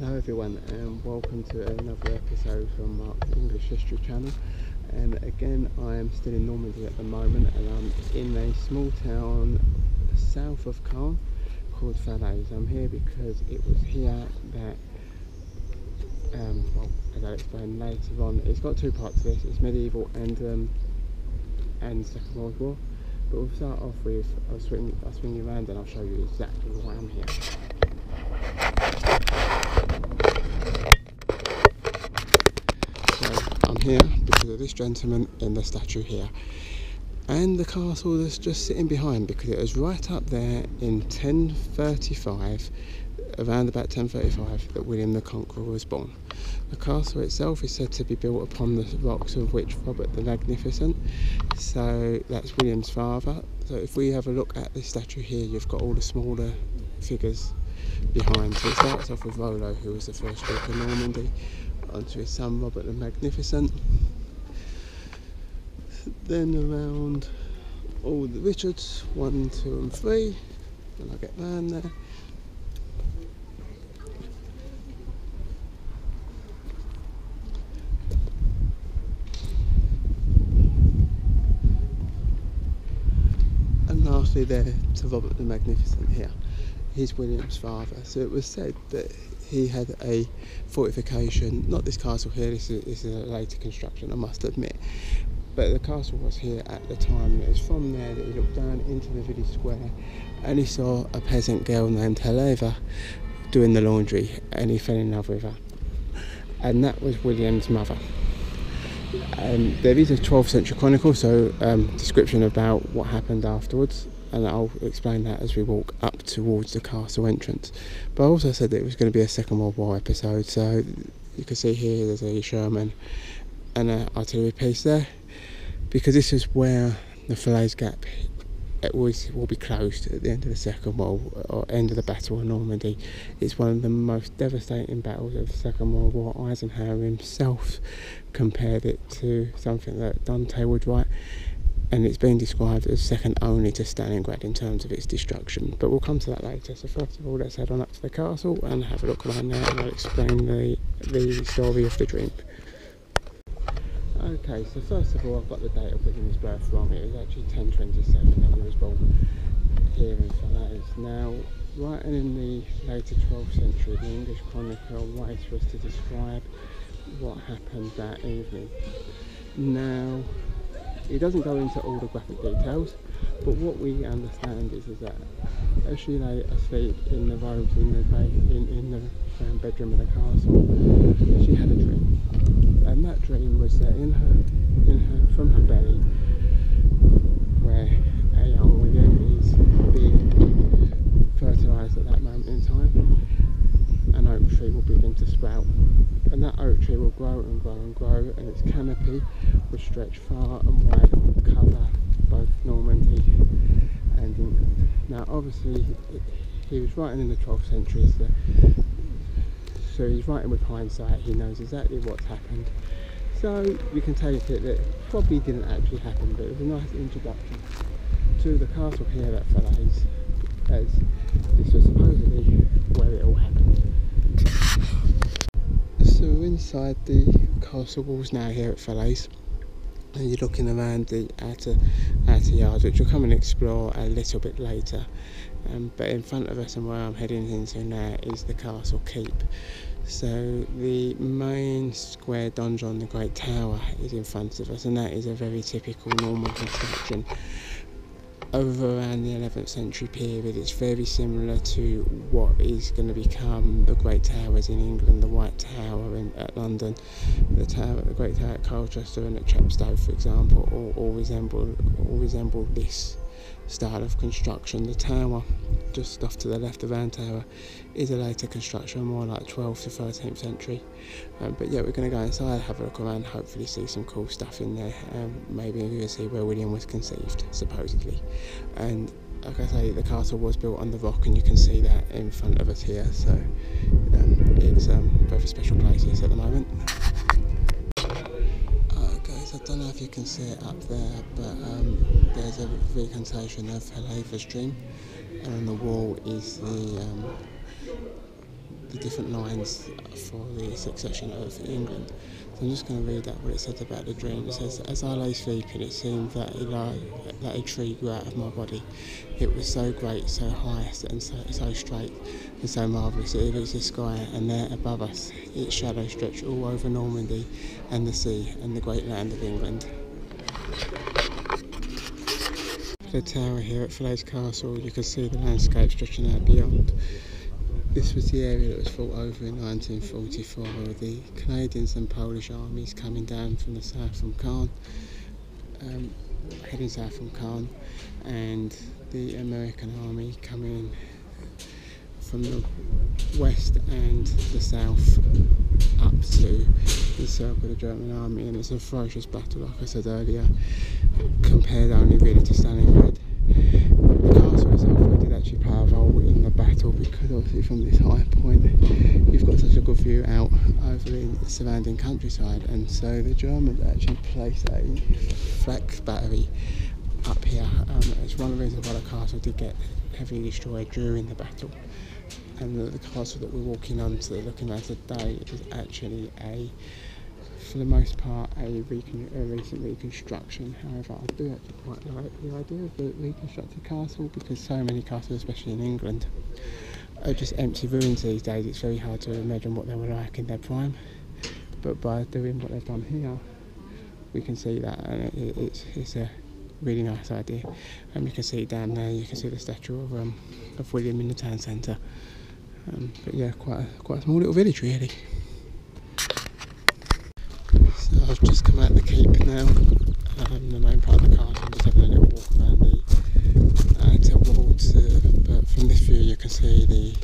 Hello everyone and welcome to another episode from Mark's English History channel. And again, I am still in Normandy at the moment, and I'm in a small town south of Caen called Falaise. I'm here because it was here that, well, as I'll explain later on, it's got two parts to this. It's medieval and Second World War. But we'll start off with, I'll swing you around and I'll show you exactly why I'm here. I'm here because of this gentleman in the statue here, and the castle that's just sitting behind, because it was right up there in 1035, around about 1035, that William the Conqueror was born. The castle itself is said to be built upon the rocks of which Robert the Magnificent, so that's William's father. So if we have a look at this statue here, you've got all the smaller figures behind. So it starts off with Rollo, who was the first Duke of Normandy, onto his son Robert the Magnificent, then around all the Richards 1, 2 and 3, and I'll get round there. And lastly there to Robert the Magnificent here. He's William's father. So it was said that he had a fortification, not this castle here, this is a later construction, I must admit, but the castle was here at the time. It was from there that he looked down into the village square and he saw a peasant girl named Helena doing the laundry, and he fell in love with her, and that was William's mother. There is a 12th century chronicle, so description about what happened afterwards, and I'll explain that as we walk up towards the castle entrance. But I also said that it was going to be a Second World War episode, so you can see here there's a Sherman and an artillery piece there, because this is where the Falaise Gap will be closed at the end of the Second World War, or end of the Battle of Normandy. It's one of the most devastating battles of the Second World War. Eisenhower himself compared it to something that Dante would write, and it's been described as second only to Stalingrad in terms of its destruction. But we'll come to that later. So first of all, let's head on up to the castle and have a look around there, and I'll explain the story of the dream. Okay, so first of all, I've got the date of William's birth wrong. It was actually 1027 that he was born here in Falaise. Now, writing in the later 12th century, the English chronicle waits for us to describe what happened that evening. Now, he doesn't go into all the graphic details, but what we understand is that as she lay asleep in the robes in the bedroom of the castle, she had a dream, and that dream was that from her belly, where a young William is being fertilised at that moment in time, an oak tree will begin to sprout, and that oak tree will grow and grow and grow, and its canopy will stretch far and wide and would cover both Normandy and England. Now obviously he was writing in the 12th century, so he's writing with hindsight. He knows exactly what's happened, so we can take it that probably didn't actually happen, but it was a nice introduction to the castle here at Falaise, as this was supposedly where it all happened. So we're inside the castle walls now here at Falaise, and you're looking around the outer yard, which we'll come and explore a little bit later. But in front of us, and where I'm heading into now, is the castle keep. So the main square donjon, the Great Tower, is in front of us, and that is a very typical Norman construction. Over around the 11th century period, it's very similar to what is going to become the Great Towers in England, the White Tower at London, the Great Tower at Colchester and at Chepstow, for example, all resemble this style of construction. The tower just off to the left of Round Tower is a later construction, more like 12th to 13th century. But yeah, we're going to go inside, have a look around, hopefully see some cool stuff in there. Maybe we can see where William was conceived, supposedly. And like I say, the castle was built on the rock, and you can see that in front of us here. So it's a very special place here at the moment. I don't know if you can see it up there, but there's a recantation of Helena's dream, and on the wall is the different lines for the succession of England. So I'm just going to read out what it says about the dream. It says, "As I lay sleeping, it seemed that a tree grew out of my body. It was so great, so high, and so straight, and so marvellous. It reached the sky, and there above us, its shadow stretched all over Normandy, and the sea, and the great land of England." The tower here at Falaise Castle, you can see the landscape stretching out beyond. This was the area that was fought over in 1944 with the Canadians and Polish armies coming down from the south from Caen, heading south from Caen, and the American army coming from the west and the south up to encircle the German army. And it's a ferocious battle, like I said earlier, compared only really to Stalingrad. The castle itself did actually play a role in the battle, because obviously from this high point you've got such a good view out over the surrounding countryside, and so the Germans actually placed a flak battery up here. It's one of the reasons why the castle did get heavily destroyed during the battle. And the castle that we're walking onto, looking at today, is actually for the most part, a recent reconstruction. However, I do actually quite like the idea of the reconstructed castle, because so many castles, especially in England, are just empty ruins these days. It's very hard to imagine what they were like in their prime. But by doing what they've done here, we can see that, and it's a really nice idea. You can see down there, you can see the statue of William in the town centre. But yeah, quite a small little village really. So I've just come out the keep now, the main part of the castle. I'm just having a little walk around the outer walls, but from this view you can see the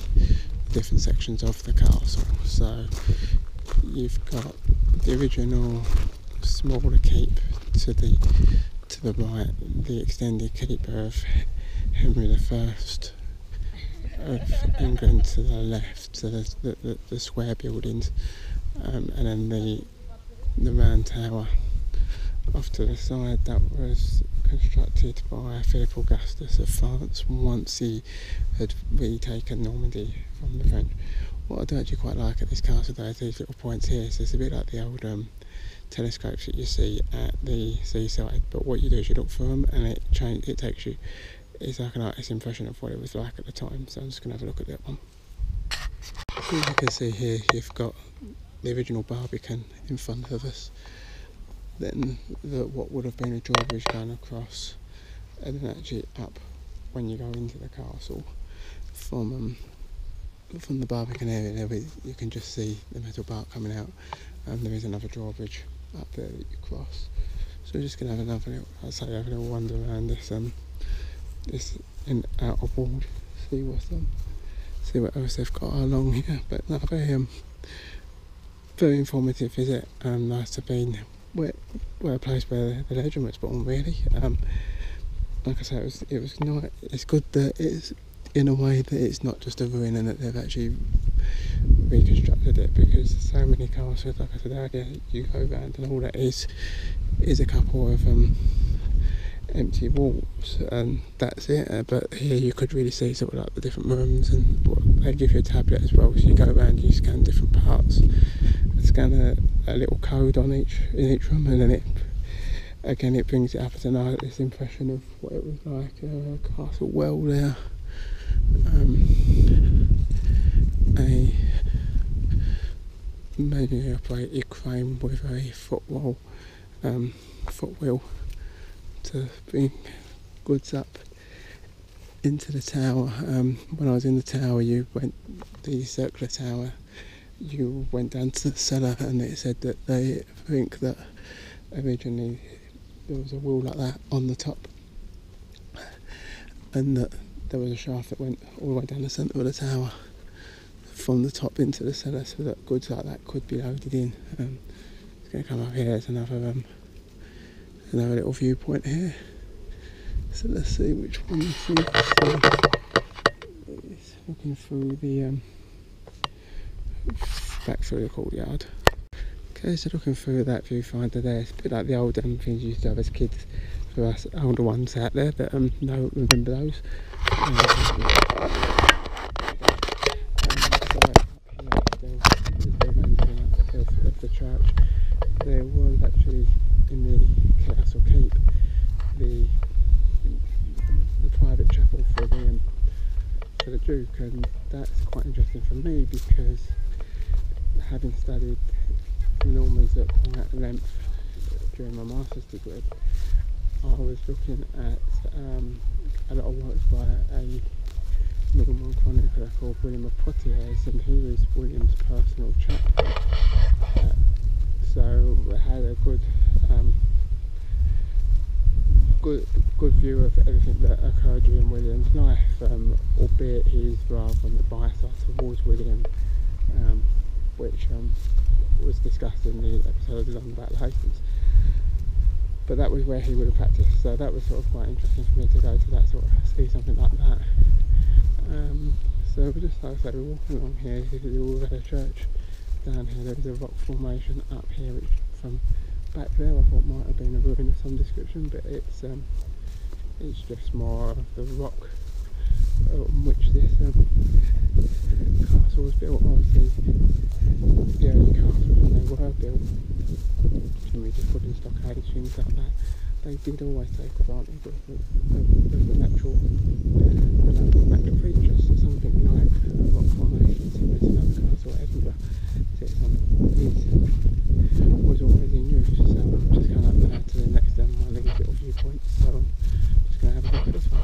different sections of the castle. So you've got the original smaller keep to the right, the extended keep of Henry I of England to the left, so the square buildings, and then the round tower off to the side, that was constructed by Philip Augustus of France once he had retaken Normandy from the French. What I do actually quite like at this castle though is these little points here. So it's a bit like the old telescopes that you see at the seaside, but what you do is you look through them and it takes you, it's like an artist's impression of what it was like at the time. So I'm just going to have a look at that one. As you can see here, you've got the original Barbican in front of us, then what would have been a drawbridge going across, and then actually up when you go into the castle from the Barbican area there, you can just see the metal bark coming out, and there is another drawbridge up there that you cross. So we're just going to have another little wander around this outer wall, see what else they've got along here. But no, very informative visit. Nice to be where a place where the legend was born really. Like I said, it was nice. It's good that it's in a way that it's not just a ruin and that they've actually reconstructed it, because so many castles, like I said earlier, you go around and all that is a couple of empty walls and that's it. But here you could really see sort of like the different rooms, and they give you a tablet as well, so you go around, you scan different parts, scan a little code in each room, and then it brings it up as this impression of what it was like. Castle well there, a manually operated crane with a footwheel to bring goods up into the tower. When I was in the tower, the circular tower, you went down to the cellar, and it said that they think that originally there was a wheel like that on the top, and that there was a shaft that went all the way down the centre of the tower from the top into the cellar, so that goods like that could be loaded in. It's going to come up here. There's another little viewpoint here. So let's see which one this is. It's looking through back through the courtyard. Okay, so looking through that viewfinder there, it's a bit like the old things you used to have as kids, for us older ones out there that remember those. the church, there was actually in the castle keep the private chapel for the Duke, and that's quite interesting for me because having studied the Normans at quite length during my master's degree, I was looking at a lot of works by a Norman chronicler called William of Poitiers, and he was William's personal chaplain. So I had a good view of everything that occurred during William's life, albeit he's rather on the bias side towards William, which was discussed in the episode of London Battle of Hastings. But that was where he would have practiced, so that was sort of quite interesting for me to go to that sort of see something like that. So we're just, like I say, we're walking along here. This is the All-Weather Church. Down here there's a rock formation up here, which from back there I thought might have been a ruin of some description, but it's just more of the rock on which this castle was built. Obviously the early castles when they were built, generally just put in stockades, things like that, they did always take advantage of the natural features. So something like a rock formation similar to that castle at Edinburgh sits on was always in use. So I'm just going up there to the next one of these little viewpoints, so I'm just going to have a look at this one.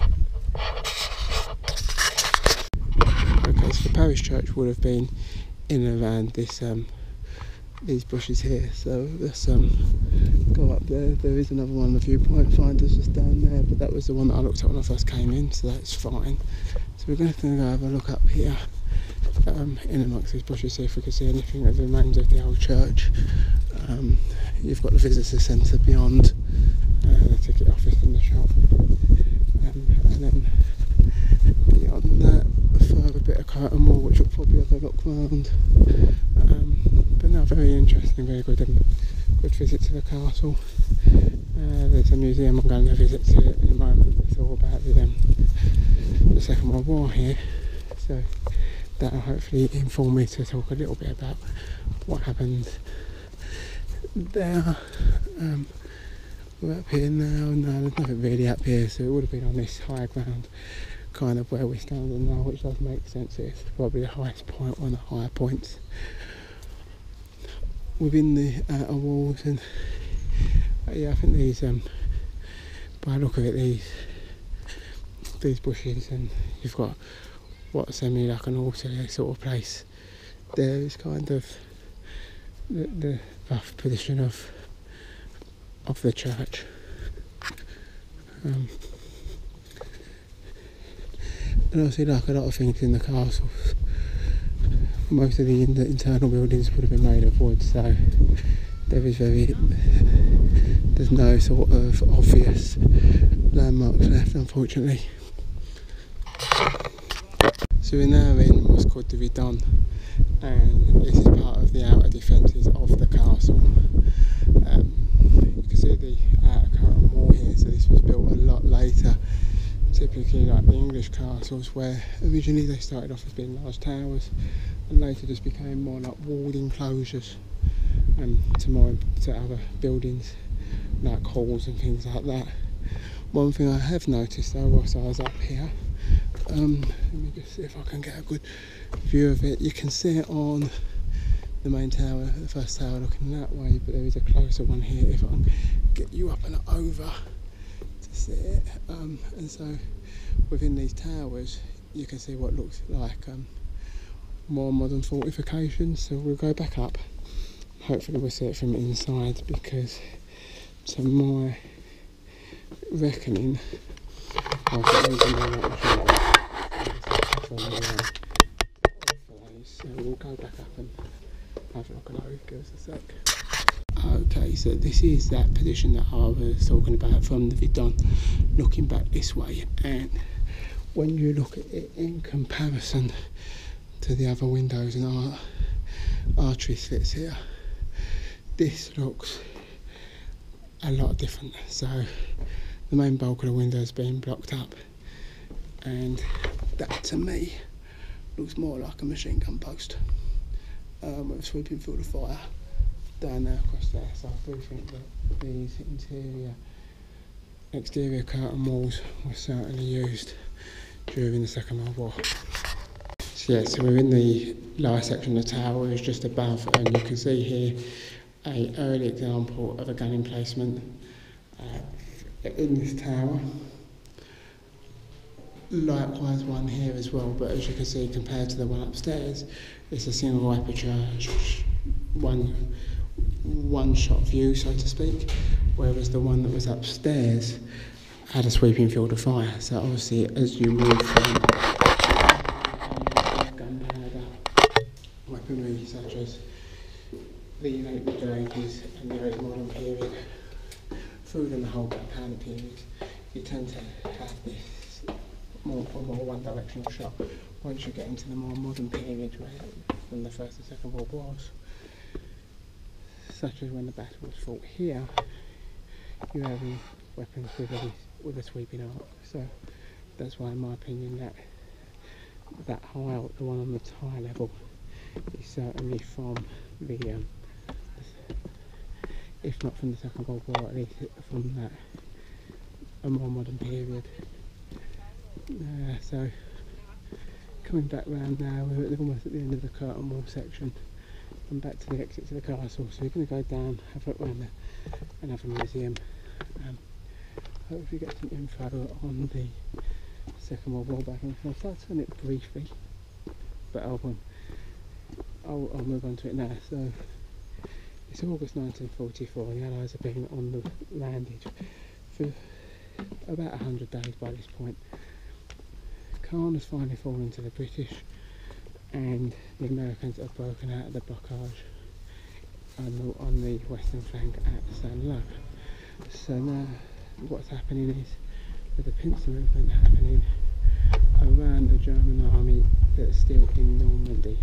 Okay, so the parish church would have been in and around this these bushes here, so let's go up there. There is another one, the viewpoint finder's just down there, but that was the one that I looked at when I first came in, so that's fine. So we're going to go have a look up here in amongst these bushes, see if we can see anything of the remains of the old church. You've got the visitor centre beyond, the ticket office and the shop, and then beyond that a further bit of curtain wall which will probably have a look round. But no, very interesting, very good visit to the castle. There's a museum I'm going to visit to in a moment. It's all about the Second World War here, so that'll hopefully inform me to talk a little bit about what happened there. We're up here now. No, there's nothing really up here, so it would have been on this high ground, kind of where we're standing now, which does make sense. It's probably the highest point, one of the higher points within the outer walls. And yeah, I think these by the look of it, these bushes, and you've got what's semi like an auxiliary sort of place there, is kind of the rough position of the church. And obviously, like a lot of things in the castles, most of the internal buildings would have been made of wood, so there's no sort of obvious landmarks left, unfortunately. So we're now in what's called the Vidon, and this is part of the outer defences of the castle. You can see the outer curtain wall here, so this was built a lot later, typically like the English castles, where originally they started off as being large towers and later just became more like walled enclosures, to other buildings like halls and things like that. One thing I have noticed though whilst I was up here, let me just see if I can get a good view of it. You can see it on the main tower, the first tower looking that way, but there is a closer one here if I can get you up and over to see it. And so within these towers you can see what looks like more modern fortifications. So we'll go back up, hopefully we'll see it from inside, because to my reckoning, so we'll go back up and have a look at those. Give us a sec. Okay, so this is that position that I was talking about from the Vidon, looking back this way, and when you look at it in comparison to the other windows and archery slits here, this looks a lot different. So the main bulk of the windows being blocked up, and that to me looks more like a machine gun post with a sweeping field of fire down there across there, so I do think that these exterior curtain walls were certainly used during the Second World War. So yeah, so we're in the lower section of the tower, which is just above, and you can see here an early example of a gun emplacement in this tower. Likewise one here as well, but as you can see, compared to the one upstairs, it's a single aperture, one shot view, so to speak, whereas the one that was upstairs had a sweeping field of fire. So obviously as you move from gunpowder, weaponry such as the late Middle Ages and the early modern period, through the whole gunpowder period, you tend to have this more one directional shot. Once you get into the more modern period, from the First and Second World Wars, such as when the battle was fought here, you have weapons with a sweeping arc. So that's why, in my opinion, that high, the one on the tie level, is certainly from the, if not from the Second World War, at least from a more modern period. So coming back round now, we're almost at the end of the curtain wall section and back to the exit to the castle. So we're going to go down, have a look around another museum, hopefully get some info on the Second World War battle. I'll touch on it briefly, but I'll move on to it now. So it's August 1944, the Allies have been on the landing for about 100 days by this point. Caen has finally fallen to the British, and the Americans have broken out of the blockage on the western flank at Saint-Lô. So now what's happening is there's a pincer movement happening around the German army that's still in Normandy.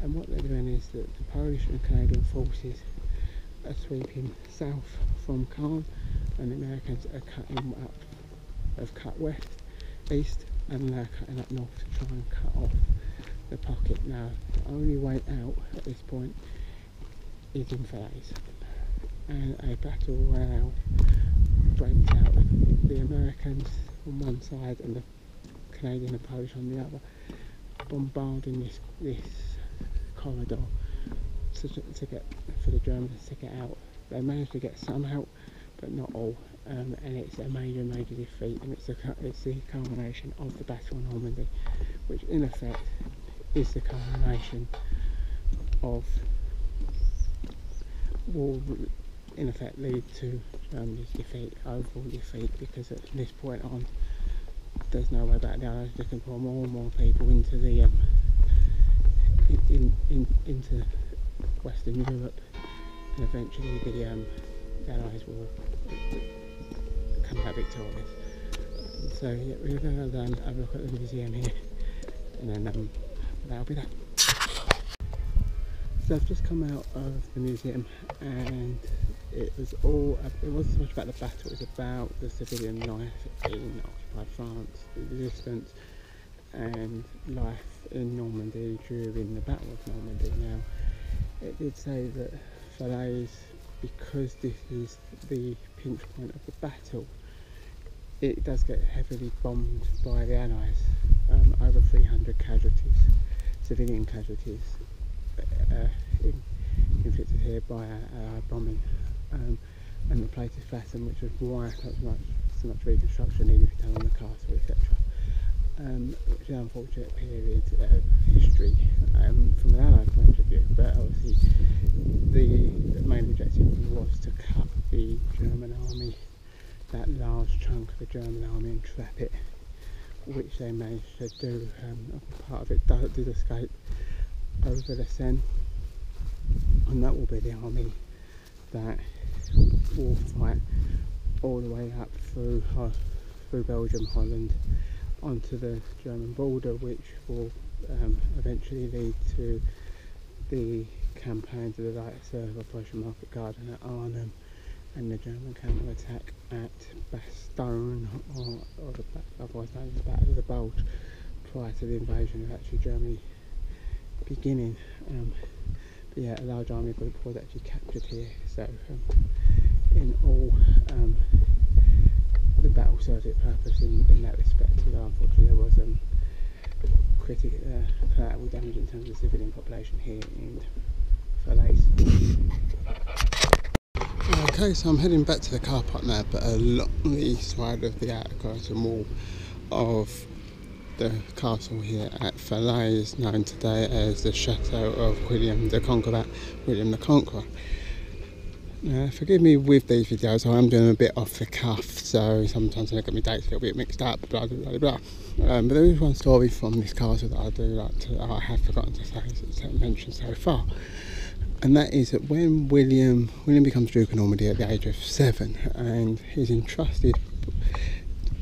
And what they're doing is that the Polish and Canadian forces are sweeping south from Caen, and the Americans are cutting up, have cut west, east, and they're cutting up north to try and cut off the pocket. Now, the only way out at this point is in Falaise, and a battle royale breaks out. The Americans on one side and the Canadian and Polish on the other, bombarding this corridor to get for the Germans to get out. They managed to get some help, but not all, and it's a major defeat, and it's the culmination of the Battle of Normandy, which in effect is the culmination of, will in effect lead to Germany's defeat, overall defeat, because at this point on there's no way back. The Allies can pour more and more people into the into Western Europe, and eventually the Allies will come out victorious. So yeah, we're going to have a look at the museum here, and then that'll be that. So I've just come out of the museum, and it wasn't so much about the battle, it was about the civilian life in occupied France, the resistance, and life in Normandy during the Battle of Normandy. Now, it did say that Falaise, because this is the pinch point of the battle, it does get heavily bombed by the Allies. Over 300 casualties, civilian casualties, inflicted here by bombing, and the place is flattened, which is why so much reconstruction needed to be done on the castle, etc. Which is an unfortunate period of history from an Allied point of view, but obviously the main objective was to cut the German army, that large chunk of the German army, and trap it, which they managed to do. Part of it did escape over the Seine, and that will be the army that will fight all the way up through Belgium, Holland, onto the German border, which will eventually lead to the campaign to the likes of Operation Market Garden at Arnhem, and the German counter-attack at Bastogne, or otherwise known as the Battle of the Bulge, prior to the invasion of actually Germany beginning. a large army group was actually captured here. So in all, the battle served its purpose in that respect. Although unfortunately there was collateral damage in terms of civilian population here in Falaise. Okay, so I'm heading back to the car park now, but along the side of the outer curtain wall of the castle here at Falaise, known today as the Chateau of William the Conqueror. Now, forgive me with these videos, I am doing them a bit off the cuff, so sometimes I look at my dates a little bit mixed up, blah blah blah blah. But there is one story from this castle that I do like to, I have forgotten to mention so far, and that is that when William becomes Duke of Normandy at the age of 7, and he's entrusted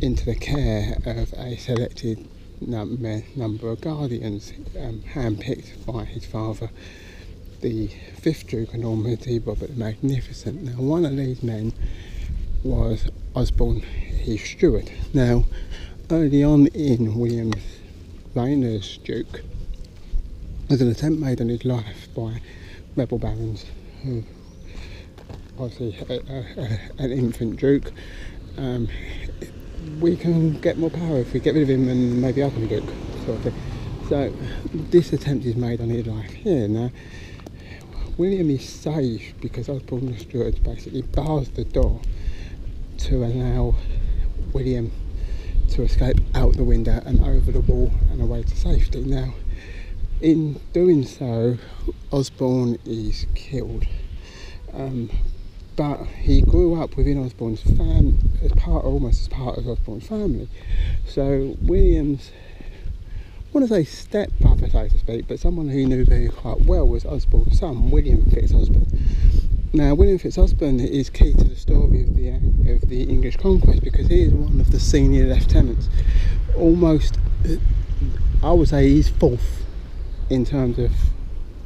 into the care of a selected number of guardians, handpicked by his father, the 5th Duke of Normandy, Robert the Magnificent. Now, one of these men was Osborne, his steward. Now, early on in William's reign as Duke, there's an attempt made on his life by rebel barons, who obviously an infant Duke. We can get more power if we get rid of him, and maybe I can be Duke, sort of thing. So this attempt is made on his life here. Now, William is saved because Osborne the steward basically bars the door to allow William to escape out the window and over the wall and away to safety. Now, in doing so, Osborne is killed. But he grew up within Osborne's family, almost as part of Osborne's family. So William's, I want to say stepbrother, so to speak, but someone who knew very quite well was Osborne's son, William Fitz-Osborne. Now, William Fitz-Osborne is key to the story of the English conquest, because he is one of the senior lieutenants. Almost, I would say he's 4th in terms of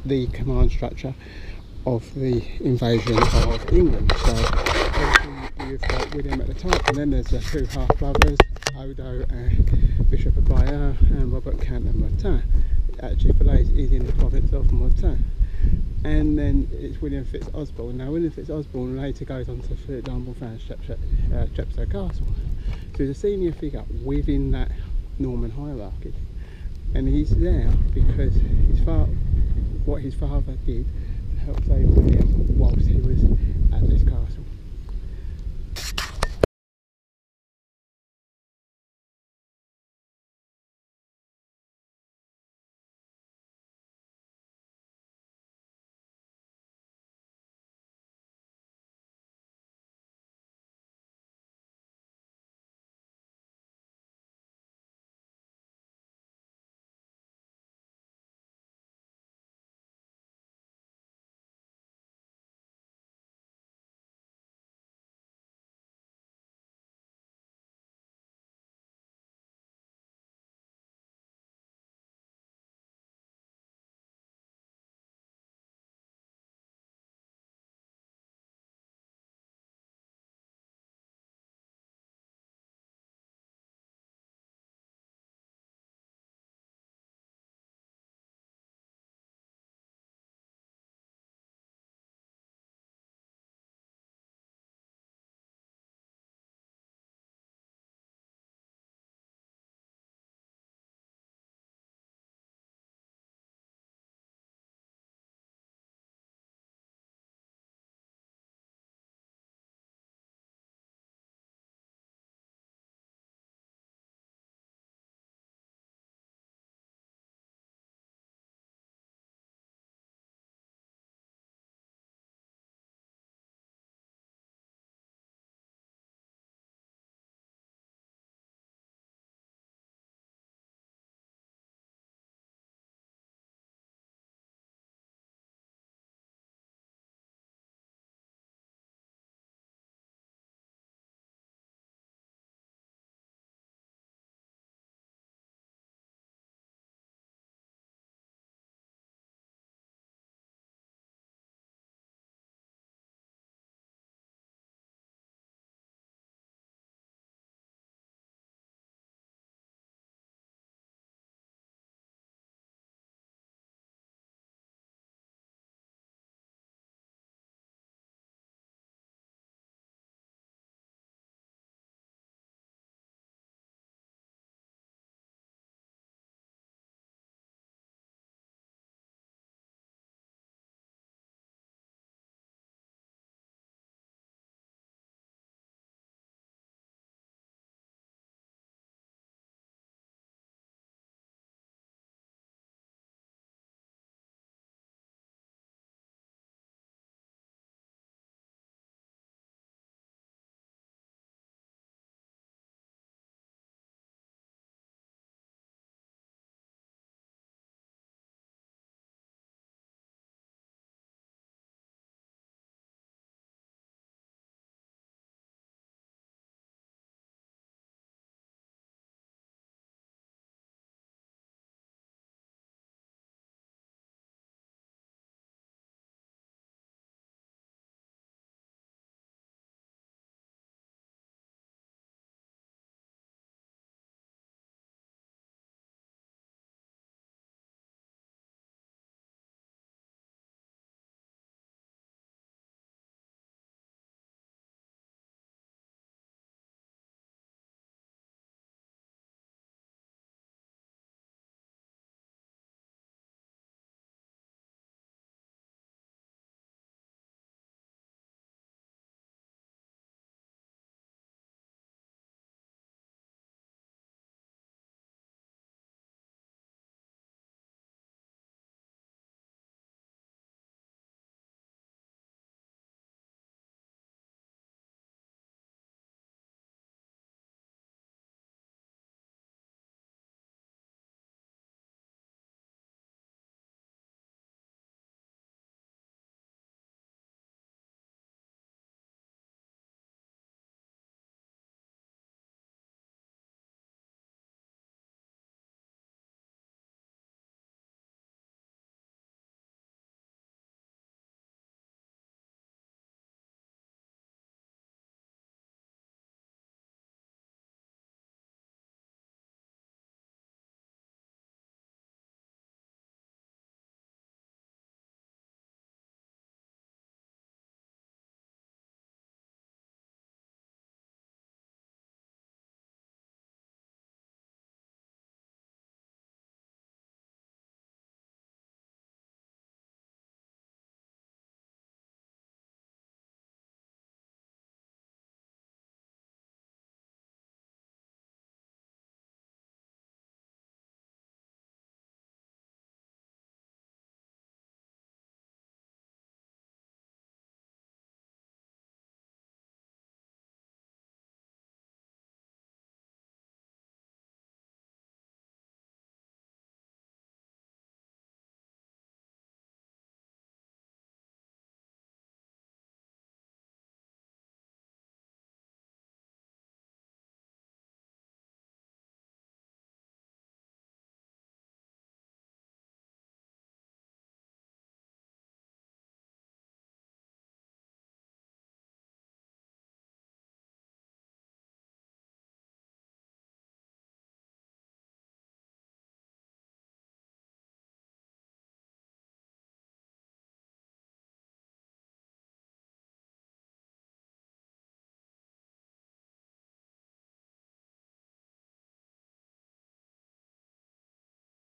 the command structure of the invasion of England. So obviously you've got William at the top, and then there's the 2 half-brothers, Odo and Bishop of Bayeux, and Robert Count of Mortain. Actually, Falaise is in the province of Mortain. And then it's William Fitz-Osborne. Now, William Fitz-Osborne later goes on to, for example, found Chepstow Castle. So he's a senior figure within that Norman hierarchy, and he's there because what his father did help save William whilst he was at this castle.